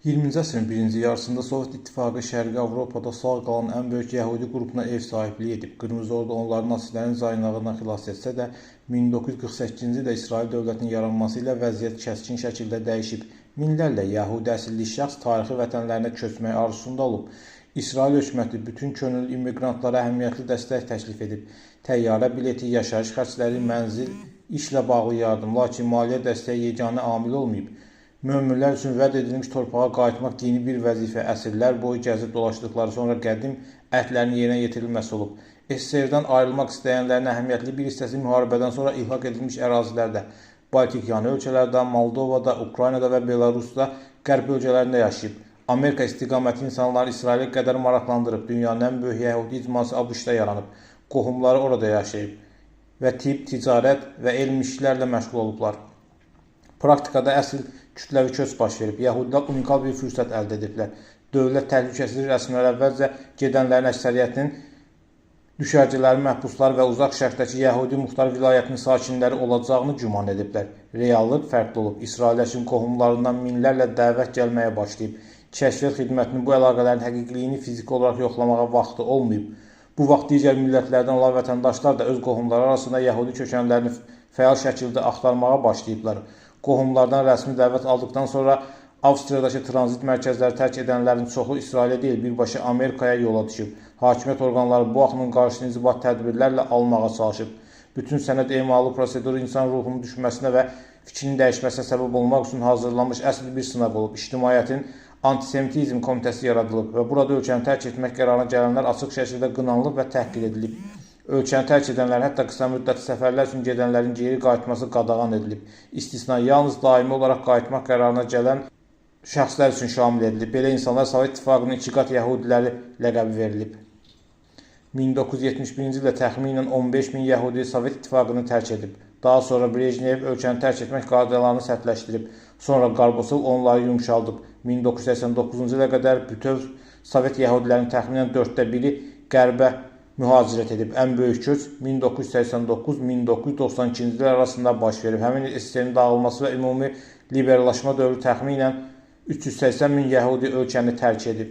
20-ci əsrin birinci yarısında Sovet İttifaqı Şərqi Avropada sağ qalan ən böyük yəhudi qrupuna ev sahibliyi edib. Qırmızı Ordu onları nasistlərin caynağından xilas etsə də, 1948-ci ildə İsrail dövlətinin yaranması ilə vəziyyət kəskin şəkildə dəyişib. Minlərlə yəhudi əsilli şəxs tarixi vətənlərinə köçmək arzusunda olub. İsrail hökuməti bütün könüllü immiqrantlara əhəmiyyətli dəstək təklif edib. Təyyarə bileti, yaşayış xərcləri, mənzil, işlə bağlı yardım, lakin maliyyə dəstəyi yeganə amil olmayıb. Möminlər üçün vəd edilmiş torpağa qayıtmaq dini bir vəzifə, əsrlər boyu gəzib dolaşdıqları sonra qədim əhdlərin yerinə yetirilməsi olub. SSR-dən ayrılmaq istəyənlərin əhəmiyyətli bir hissəsi müharibədən sonra ilhaq edilmiş ərazilərdə, Baltik yanı ölkələrdə, Moldovada, Ukraynada və Belarusda, qərb ölkələrində yaşayıb. Amerika istiqaməti insanları İsrailə qədər maraqlandırıb. Dünyanın ən böyük yəhudi icması ABŞ-da yaranıb. Qohumları orada yaşayıb və tibb, ticarət və elm işlərlə məşğul olublar. Praktikada əsl kütləvi köç baş verib. Yəhudilər unikal bir fürsət əldə ediblər. Dövlət təhlükəsizlik rəsmiləri əvvəlcə gedənlərin əksəriyyətinin düşərgələri, məhbuslar və uzaq şərqdəki Yəhudi Muxtar vilayətinin sakinləri olacağını güman ediblər. Reallıq fərqli olub. İsrailəşin qohumlarından minlərlə dəvət gəlməyə başlayıb. Kəşfiyyat xidmətinin bu əlaqələrin həqiqiliyini fiziki olaraq yoxlamağa vaxtı olmayıb. Bu vaxt digər millətlərdən olan vətəndaşlar da öz qohumları arasında Yəhudi kökənlərini fəal şəkildə axtarmağa başlayıblar. Qohumlardan rəsmi dəvət aldıqdan sonra Avstriyadakı tranzit mərkəzləri tərk edənlərin çoxu İsrailə deyil, birbaşa Amerikaya yola düşüb. Hakimiyyət orqanları bu axının qarşısını inzibat tədbirlərlə almağa çalışıb. Bütün sənəd emalı proseduru insan ruhunun düşməsinə və fikrinin dəyişməsinə səbəb olmaq üçün hazırlanmış əsl bir sınaq olub. İctimaiyyətin antisemitizm komitəsi yaradılıb və burada ölkəni tərk etmək qərarına gələnlər açıq şəkildə qınanılıb və təhqir edilib. Ölkəni tərk edənlər, hətta qısa müddətli səfərlər üçün gedənlərin geri qayıtması qadağan edilib. İstisna yalnız daimi olaraq qayıtmaq qərarına gələn şəxslər üçün şamil edilib. Belə insanlar Sovet İttifaqının ikiqat yəhudiləri ləqəbi verilib. 1971-ci ildə təxminən 15 min yəhudi Sovet İttifaqını tərk edib. Daha sonra Brejnev ölkəni tərk etmək qaydalarını sərtləşdirib. Sonra Qorbacov onları yumşaldıb. 1989-cu ilə qədər bütöv Sovet yəhudilərinin təxminən 1/4-i qərbə mühacirət edib. Ən böyük köç 1989-1992-ci illər arasında baş verib. Həmin SSR-nin dağılması və ümumi liberallaşma dövrü təxminən 380 min yəhudi ölkəni tərk edib.